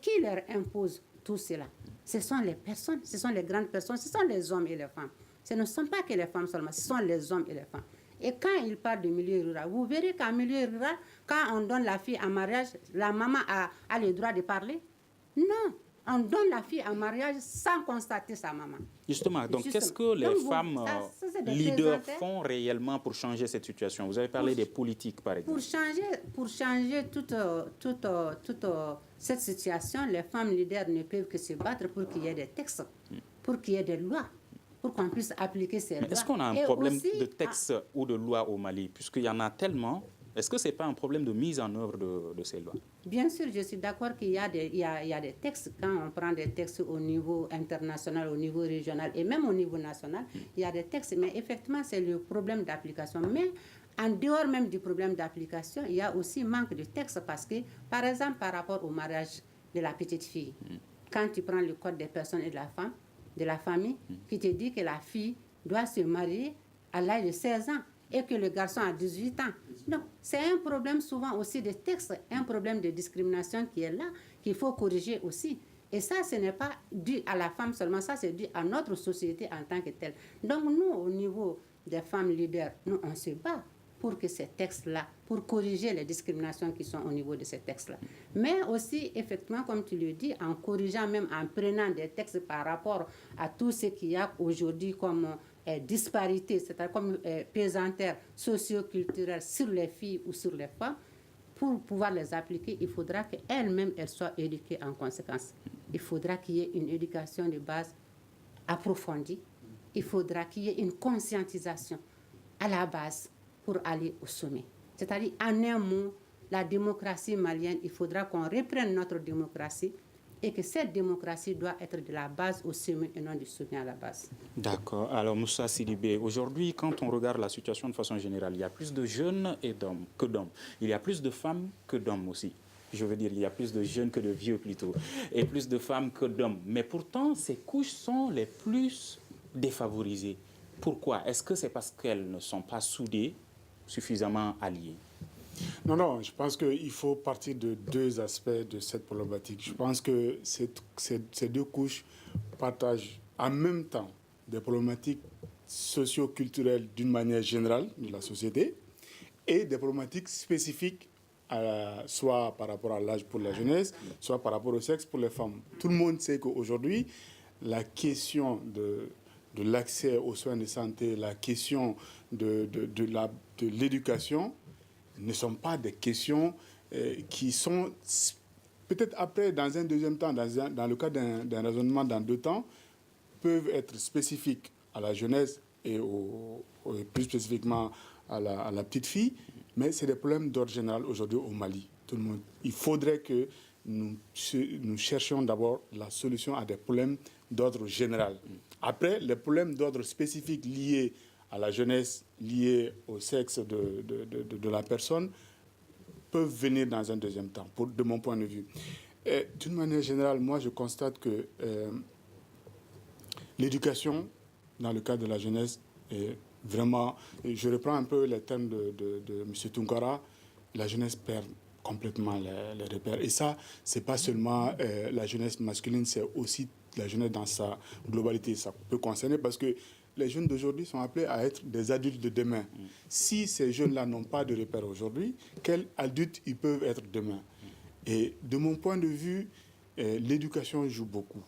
qui leur impose tout cela? Ce sont les personnes, ce sont les grandes personnes, ce sont les hommes et les femmes. Ce ne sont pas que les femmes seulement, ce sont les hommes et les femmes. Et quand il parle de milieu rural, vous verrez qu'en milieu rural, quand on donne la fille en mariage, la maman a le droit de parler? Non. On donne la fille en mariage sans constater sa maman. Justement, donc qu'est-ce que les femmes leaders font réellement pour changer cette situation? Vous avez parlé des politiques, par exemple. Pour changer toute cette situation, les femmes leaders ne peuvent que se battre pour qu'il y ait des textes, pour qu'il y ait des lois, pour qu'on puisse appliquer ces lois. Est-ce qu'on a un problème de textes ou de lois au Mali? Puisqu'il y en a tellement. Est-ce que ce n'est pas un problème de mise en œuvre de ces lois? Bien sûr, je suis d'accord qu'il y a des textes. Quand on prend des textes au niveau international, au niveau régional et même au niveau national, il y a des textes. Mais effectivement, c'est le problème d'application. Mais en dehors même du problème d'application, il y a aussi manque de textes parce que, par exemple, par rapport au mariage de la petite fille, quand tu prends le code des personnes et de la famille, qui te dit que la fille doit se marier à l'âge de 16 ans et que le garçon a 18 ans. Donc, c'est un problème souvent aussi de texte, un problème de discrimination qui est là, qu'il faut corriger aussi. Et ça, ce n'est pas dû à la femme seulement, ça c'est dû à notre société en tant que telle. Donc, nous, au niveau des femmes leaders, nous, on se bat pour que ces textes-là, pour corriger les discriminations qui sont au niveau de ces textes-là. Mais aussi, effectivement, comme tu le dis, en corrigeant même, en prenant des textes par rapport à tout ce qu'il y a aujourd'hui comme disparité, c'est-à-dire comme pesanteur socio-culturelle sur les filles ou sur les femmes, pour pouvoir les appliquer, il faudra qu'elles-mêmes elles soient éduquées en conséquence. Il faudra qu'il y ait une éducation de base approfondie. Il faudra qu'il y ait une conscientisation à la base pour aller au sommet. C'est-à-dire, en un mot, la démocratie malienne, il faudra qu'on reprenne notre démocratie et que cette démocratie doit être de la base au sommet et non du sommet à la base. D'accord. Alors, Moussa Sidibé, aujourd'hui, quand on regarde la situation de façon générale, il y a plus de jeunes et d'hommes que d'hommes. Il y a plus de femmes que d'hommes aussi. Je veux dire, il y a plus de jeunes que de vieux plutôt. Et plus de femmes que d'hommes. Mais pourtant, ces couches sont les plus défavorisées. Pourquoi? Est-ce que c'est parce qu'elles ne sont pas soudées, suffisamment alliées? Non, je pense qu'il faut partir de deux aspects de cette problématique. Je pense que ces deux couches partagent en même temps des problématiques socio-culturelles d'une manière générale de la société et des problématiques spécifiques soit par rapport à l'âge pour la jeunesse, soit par rapport au sexe pour les femmes. Tout le monde sait qu'aujourd'hui, la question de l'accès aux soins de santé, la question de l'éducation ne sont pas des questions qui sont peut-être après, dans un deuxième temps, dans le cas d'un raisonnement dans deux temps, peuvent être spécifiques à la jeunesse et plus spécifiquement à la petite fille, mais c'est des problèmes d'ordre général aujourd'hui au Mali. Tout le monde. Il faudrait que nous cherchions d'abord la solution à des problèmes d'ordre général. Après, les problèmes d'ordre spécifique liés à la jeunesse, liés au sexe de la personne, peuvent venir dans un deuxième temps, de mon point de vue. D'une manière générale, moi, je constate que l'éducation, dans le cadre de la jeunesse, est vraiment... Je reprends un peu les termes de M. Tunkara, la jeunesse perd complètement les repères. Et ça, ce n'est pas seulement la jeunesse masculine, c'est aussi la jeunesse dans sa globalité. Ça peut concerner parce que les jeunes d'aujourd'hui sont appelés à être des adultes de demain. Si ces jeunes-là n'ont pas de repères aujourd'hui, quels adultes ils peuvent être demain? Et de mon point de vue, l'éducation joue beaucoup.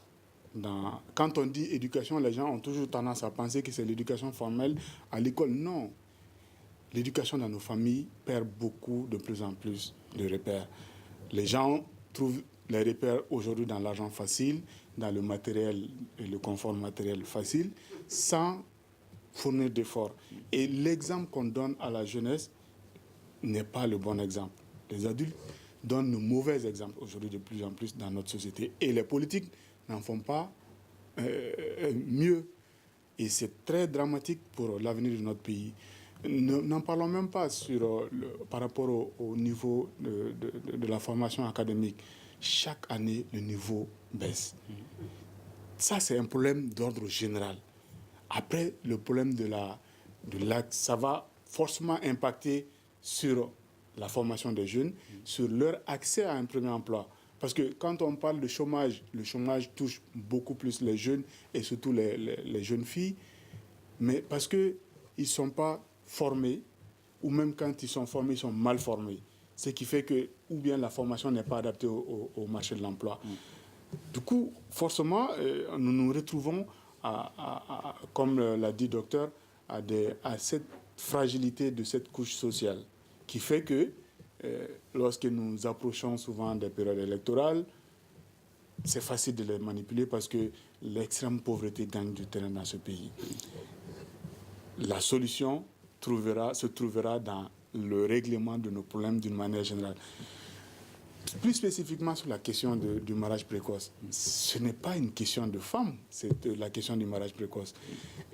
Quand on dit éducation, les gens ont toujours tendance à penser que c'est l'éducation formelle à l'école. Non. L'éducation dans nos familles perd beaucoup, de plus en plus, de repères. Les gens trouvent les repères aujourd'hui dans l'argent facile, dans le matériel et le confort matériel facile, sans fournir d'efforts. Et l'exemple qu'on donne à la jeunesse n'est pas le bon exemple. Les adultes donnent de mauvais exemples aujourd'hui de plus en plus dans notre société. Et les politiques n'en font pas mieux. Et c'est très dramatique pour l'avenir de notre pays. N'en parlons même pas par rapport au niveau de la formation académique. Chaque année, le niveau baisse. Ça, c'est un problème d'ordre général. Après, le problème de l'acte, ça va forcément impacter sur la formation des jeunes, sur leur accès à un premier emploi. Parce que quand on parle de chômage, le chômage touche beaucoup plus les jeunes et surtout les jeunes filles, mais parce qu'ils ne sont pas formés, ou même quand ils sont formés, ils sont mal formés. Ce qui fait que, ou bien la formation n'est pas adaptée au marché de l'emploi. Du coup, forcément, nous nous retrouvons, comme l'a dit le docteur, à cette fragilité de cette couche sociale, qui fait que, lorsque nous approchons souvent des périodes électorales, c'est facile de les manipuler parce que l'extrême pauvreté gagne du terrain dans ce pays. La solution se trouvera dans le règlement de nos problèmes d'une manière générale. Plus spécifiquement sur la question du mariage précoce, ce n'est pas une question de femmes, c'est la question du mariage précoce.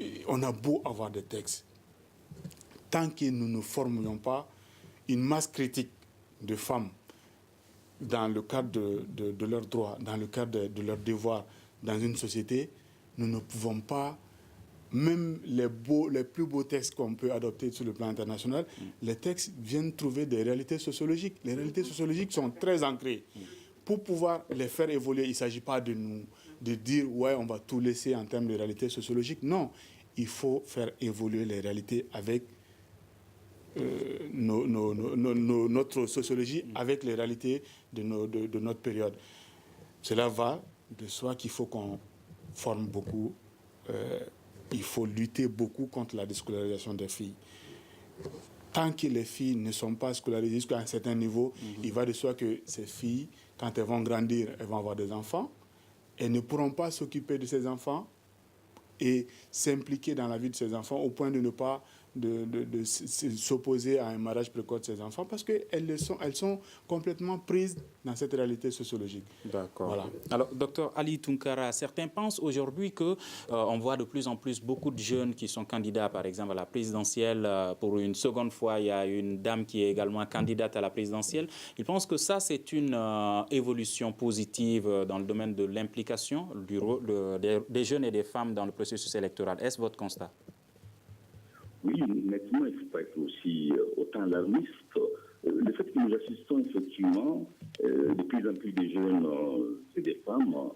Et on a beau avoir des textes, tant que nous ne formions pas une masse critique de femmes dans le cadre de leurs droits, dans le cadre de leurs devoirs dans une société, nous ne pouvons pas, même les plus beaux textes qu'on peut adopter sur le plan international, les textes viennent trouver des réalités sociologiques. Les réalités sociologiques sont très ancrées. Pour pouvoir les faire évoluer, il ne s'agit pas de dire ouais, on va tout laisser en termes de réalités sociologiques. Non, il faut faire évoluer les réalités avec notre sociologie, avec les réalités de notre période. Cela va de soi qu'il faut qu'on forme beaucoup. Il faut lutter beaucoup contre la déscolarisation des filles. Tant que les filles ne sont pas scolarisées jusqu'à un certain niveau, il va de soi que ces filles, quand elles vont grandir, elles vont avoir des enfants, elles ne pourront pas s'occuper de ces enfants et s'impliquer dans la vie de ces enfants au point de ne pas s'opposer à un mariage précoce de ces enfants parce qu'elles sont complètement prises dans cette réalité sociologique. D'accord. Voilà. Alors, docteur Ali Tounkara, certains pensent aujourd'hui qu'on voit de plus en plus beaucoup de jeunes qui sont candidats, par exemple, à la présidentielle. Pour une seconde fois, il y a une dame qui est également candidate à la présidentielle. Ils pensent que ça, c'est une évolution positive dans le domaine de l'implication du rôle des jeunes et des femmes dans le processus électoral. Est-ce votre constat? Oui, nettement, il ne faut pas être aussi autant alarmiste. Le fait que nous assistons effectivement de plus en plus de jeunes et des femmes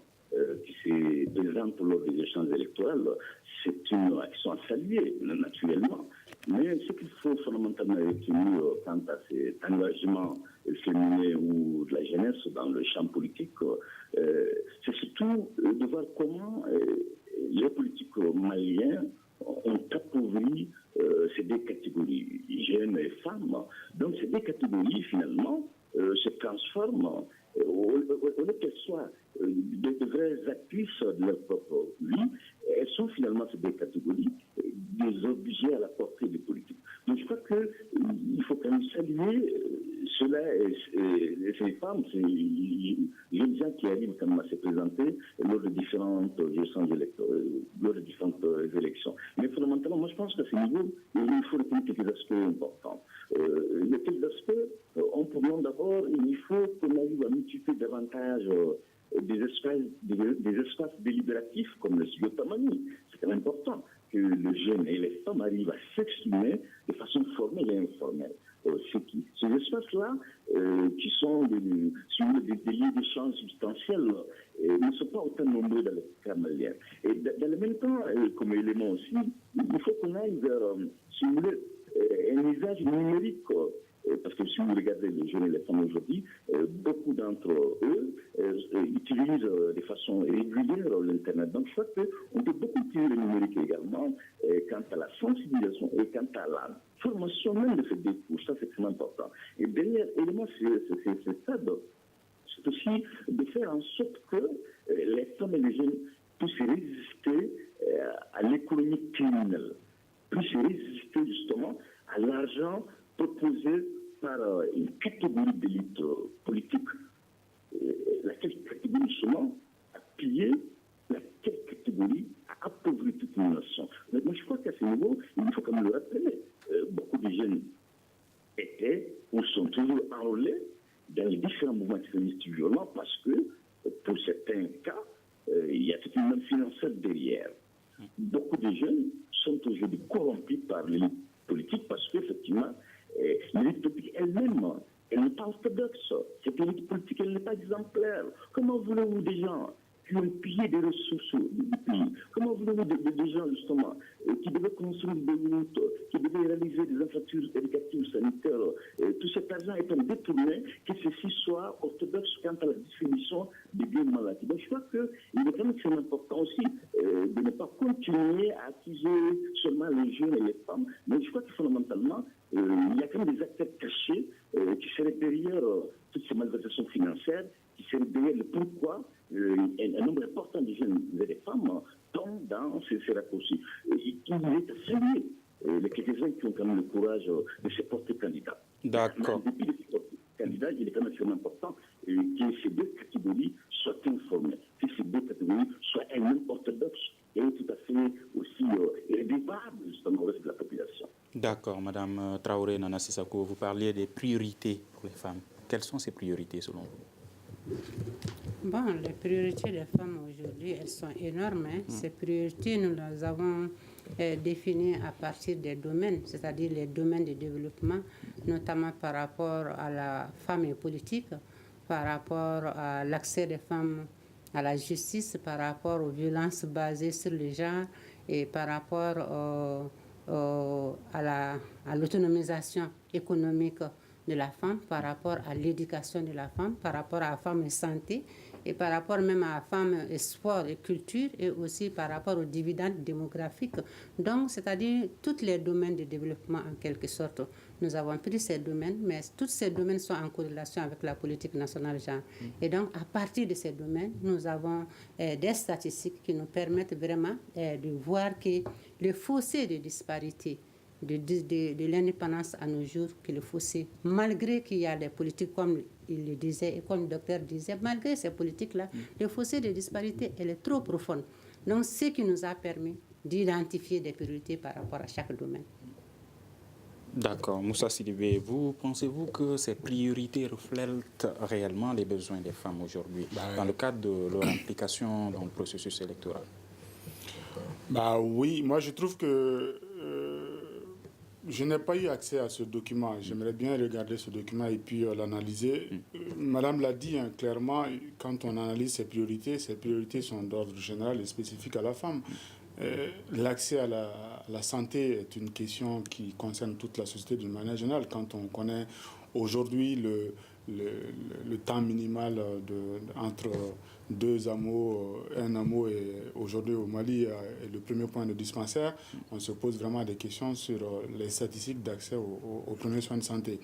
qui se présentent lors des échanges électoraux, c'est une action à saluer, naturellement. Mais ce qu'il faut fondamentalement retenir quant à cet engagement féminin ou de la jeunesse dans le champ politique, c'est surtout de voir comment les politiques maliens ont appauvri ces deux catégories, jeunes et femmes. Donc ces deux catégories, finalement, se transforment, au lieu qu'elles soient de vraies actrices de leur propre vie, elles sont finalement ces deux catégories des objets à la portée des politiques. Donc je crois qu'il faut quand même saluer cela et ces femmes, ces jeunes gens qui arrivent quand même à se présenter lors de différentes élections. Mais fondamentalement, moi je pense qu'à ce niveau, il faut retenir quelques aspects importants. Quelques aspects ont pour nom d'abord, il faut qu'on arrive à multiplier davantage des espaces délibératifs comme le studio Tamani. C'est quand même important que les jeunes et les femmes arrivent à s'exprimer de façon formelle et informelle. Ces espaces-là, qui sont des lieux d'échange substantiels, ne sont pas autant nombreux dans le cas malien. Et dans le même temps, comme élément aussi, il faut qu'on aille vers un usage numérique. Parce que si vous regardez les jeunes et les femmes aujourd'hui, beaucoup d'entre eux utilisent de façon régulière l'Internet. Donc je crois qu'on peut beaucoup utiliser le numérique également quant à la sensibilisation et quant à la formation même de ces deux couches. Ça, c'est extrêmement important. Et dernier élément, c'est ça. C'est aussi de faire en sorte que les femmes et les jeunes puissent résister à l'économie criminelle, puissent résister justement à l'argent proposé par une catégorie d'élite politique, laquelle catégorie justement a pillé, laquelle catégorie a appauvri toute une nation. Mais moi je crois qu'à ce niveau, il faut quand même le rappeler. Beaucoup de jeunes étaient ou sont toujours enrôlés dans les différents mouvements extrémistes violents parce que, pour certains cas, il y a toute une manne financière derrière. Beaucoup de jeunes sont aujourd'hui corrompus par l'élite politique parce qu'effectivement, l'élite politique elle-même, elle n'est pas orthodoxe. Cette élite politique, elle n'est pas exemplaire. Comment voulez-vous des gens qui ont pillé des ressources du pays? Comment voulez-vous des gens, justement, qui devaient construire des routes, qui devaient réaliser des infrastructures éducatives, sanitaires, tout cet argent étant détourné, que ceci soit orthodoxe quant à la distribution des biens maladies. Donc je crois qu'il est quand même extrêmement important aussi de ne pas continuer à accuser seulement les jeunes et les femmes, mais je crois que fondamentalement, il y a quand même des acteurs cachés qui seraient derrière toutes ces malversations financières, qui seraient derrière le pourquoi un nombre important de jeunes et de femmes tombent dans ces raccourcis. Il est à saluer les quelques-uns qui ont quand même le courage de se porter candidat. D'accord. Depuis de se porter candidat, il est quand même important que ces deux catégories soient informées, que ces deux catégories soient elles-mêmes orthodoxes et tout à fait aussi redévables justement au reste de la population. D'accord, Madame Traoré Nana Sissako, vous parliez des priorités pour les femmes. Quelles sont ces priorités selon vous? Bon, les priorités des femmes aujourd'hui, elles sont énormes. Ces priorités, nous les avons définies à partir des domaines, c'est-à-dire les domaines de développement, notamment par rapport à la femme et politique, par rapport à l'accès des femmes à la justice, par rapport aux violences basées sur le genre et par rapport à l'autonomisation économique de la femme, par rapport à l'éducation de la femme, par rapport à la femme et santé, et par rapport même à la femme et sport et culture, et aussi par rapport aux dividendes démographiques. Donc, c'est-à-dire tous les domaines de développement en quelque sorte. Nous avons pris ces domaines, mais tous ces domaines sont en corrélation avec la politique nationale genre. Et donc, à partir de ces domaines, nous avons des statistiques qui nous permettent vraiment de voir que le fossé de disparité de l'indépendance à nos jours, que le fossé, malgré qu'il y a des politiques, comme il le disait et comme le docteur disait, malgré ces politiques-là, le fossé de disparité, elle est trop profonde. Donc, ce qui nous a permis d'identifier des priorités par rapport à chaque domaine. D'accord. Moussa Sidibé, pensez-vous que ces priorités reflètent réellement les besoins des femmes aujourd'hui dans le cadre de leur implication dans le processus électoral? Oui, moi je trouve que je n'ai pas eu accès à ce document. J'aimerais bien regarder ce document et puis l'analyser. Madame l'a dit clairement, quand on analyse ces priorités sont d'ordre général et spécifiques à la femme. L'accès à la santé est une question qui concerne toute la société d'une manière générale. Quand on connaît aujourd'hui le temps minimal entre deux hameaux, un hameau et aujourd'hui au Mali est le premier point de dispensaire, on se pose vraiment des questions sur les statistiques d'accès aux premiers soins de santé.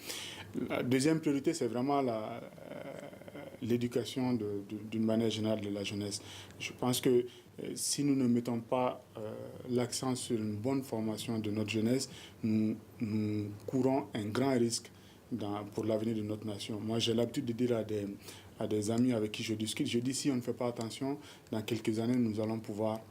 La deuxième priorité, c'est vraiment l'éducation d'une manière générale de la jeunesse. Je pense que si nous ne mettons pas l'accent sur une bonne formation de notre jeunesse, nous courons un grand risque pour l'avenir de notre nation. Moi, j'ai l'habitude de dire à des amis avec qui je discute, je dis si on ne fait pas attention, dans quelques années, nous allons pouvoir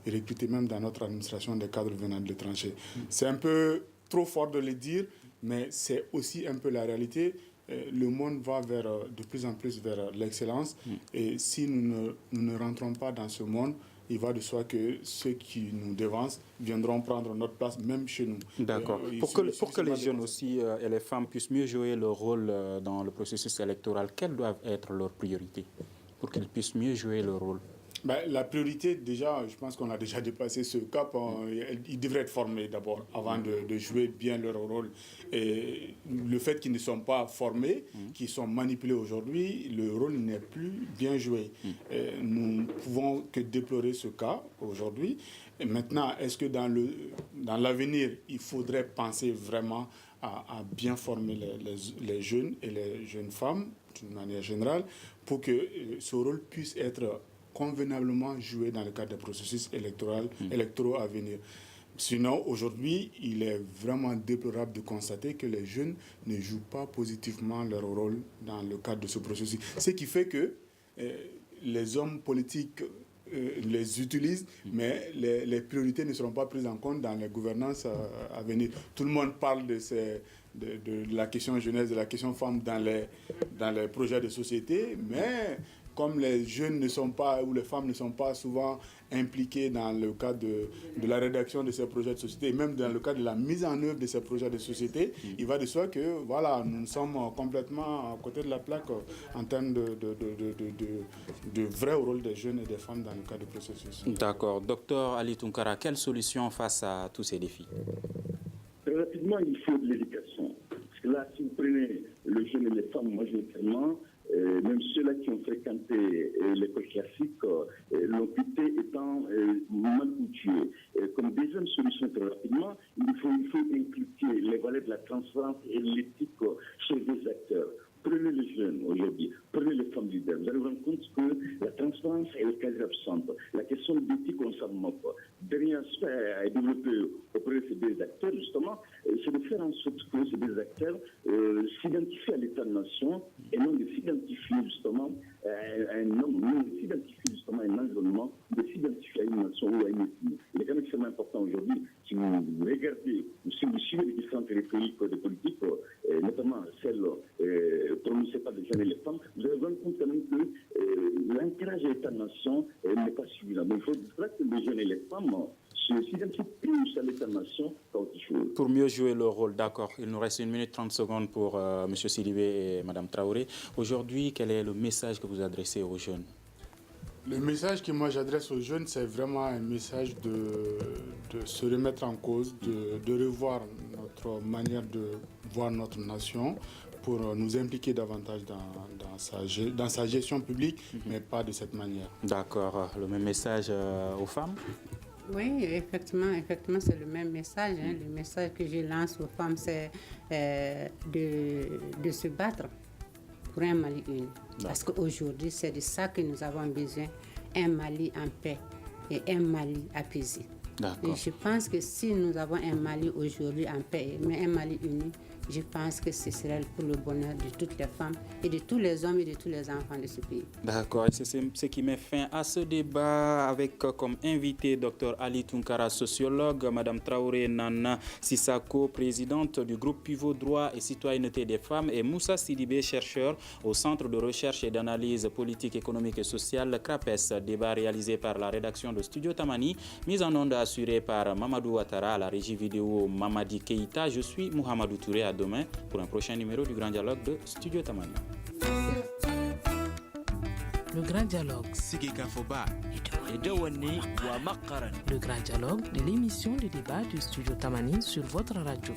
recruter même dans notre administration des cadres venant de l'étranger. C'est un peu trop fort de le dire, mais c'est aussi un peu la réalité. Le monde va de plus en plus vers l'excellence. Et si nous ne rentrons pas dans ce monde, il va de soi que ceux qui nous devancent viendront prendre notre place, même chez nous. D'accord. Pour que les jeunes aussi et les femmes puissent mieux jouer leur rôle dans le processus électoral, quelles doivent être leurs priorités pour qu'ils puissent mieux jouer leur rôle? La priorité, déjà, je pense qu'on a déjà dépassé ce cap. Ils devraient être formés d'abord avant de jouer bien leur rôle. Et le fait qu'ils ne sont pas formés, qu'ils sont manipulés aujourd'hui, le rôle n'est plus bien joué. Nous ne pouvons que déplorer ce cas aujourd'hui. Et maintenant, est-ce que dans l'avenir, il faudrait penser vraiment à bien former les jeunes et les jeunes femmes, d'une manière générale, pour que ce rôle puisse être convenablement joué dans le cadre des processus électoraux à venir. Sinon, aujourd'hui, il est vraiment déplorable de constater que les jeunes ne jouent pas positivement leur rôle dans le cadre de ce processus. Ce qui fait que les hommes politiques les utilisent, mais les priorités ne seront pas prises en compte dans les gouvernances à venir. Tout le monde parle de la question jeunesse, de la question femme dans les projets de société, mais comme les jeunes ne sont pas, ou les femmes ne sont pas souvent impliquées dans le cadre de la rédaction de ces projets de société, et même dans le cadre de la mise en œuvre de ces projets de société, il va de soi que voilà, nous sommes complètement à côté de la plaque en termes de vrai rôle des jeunes et des femmes dans le cadre du processus. D'accord. Docteur Ali Tunkara, quelle solution face à tous ces défis? Très rapidement, il faut de l'éducation. Parce que là, si vous prenez le jeune et les femmes majoritairement, même ceux-là qui ont fréquenté l'école classique l'ont quitté étant mal outillés. Comme deuxième solution, très rapidement, il faut inculquer les valeurs de la transparence et de l'éthique chez les acteurs. Prenez les jeunes aujourd'hui, prenez les femmes leaders. Vous allez vous rendre compte que la transparence est quasi absente. La question de l'éthique, on ne s'en moque pas. Dernier aspect à développer auprès de ces deux acteurs, justement, c'est de faire en sorte que ces deux acteurs s'identifient à l'État-nation et non de s'identifier justement à un homme, non de s'identifier justement à un environnement, de s'identifier à une nation ou à une ethnie. Il est quand même extrêmement important aujourd'hui, si vous regardez, ou si vous suivez les différentes rhétoriques de politique, notamment celles prononcées par les jeunes et les femmes, vous allez vous rendre compte quand même que l'ancrage à l'État-nation n'est pas suffisant. Mais il faudra que les jeunes et les femmes s'identifient plus à l'État-nation qu'autre chose. Pour mieux jouer leur rôle, d'accord. Il nous reste 1 minute 30 secondes pour M. Sidibé et Mme Traoré. Aujourd'hui, quel est le message que vous adressez aux jeunes? Le message que moi j'adresse aux jeunes, c'est vraiment un message de se remettre en cause, de revoir notre manière de voir notre nation pour nous impliquer davantage dans sa gestion publique, mais pas de cette manière. D'accord. Le même message aux femmes? Oui, effectivement, c'est le même message. Le message que je lance aux femmes, c'est de se battre pour un Mali uni. Parce qu'aujourd'hui, c'est de ça que nous avons besoin, un Mali en paix et un Mali apaisé. Et je pense que si nous avons un Mali aujourd'hui en paix, mais un Mali uni, je pense que ce serait pour le bonheur de toutes les femmes et de tous les hommes et de tous les enfants de ce pays. D'accord, et c'est ce qui met fin à ce débat avec comme invité Dr Ali Tunkara, sociologue, Mme Traoré Nana Sissako, présidente du groupe Pivot Droit et Citoyenneté des femmes, et Moussa Sidibé, chercheur au Centre de recherche et d'analyse politique, économique et sociale CRAPES. Débat réalisé par la rédaction de Studio Tamani, mise en onde assurée par Mamadou Ouattara, à la régie vidéo Mamadi Keïta. Je suis Mohamedou Touré. À demain pour un prochain numéro du Grand Dialogue de Studio Tamani. Le Grand Dialogue. Le Grand Dialogue de l'émission de débat du Studio Tamani sur votre radio.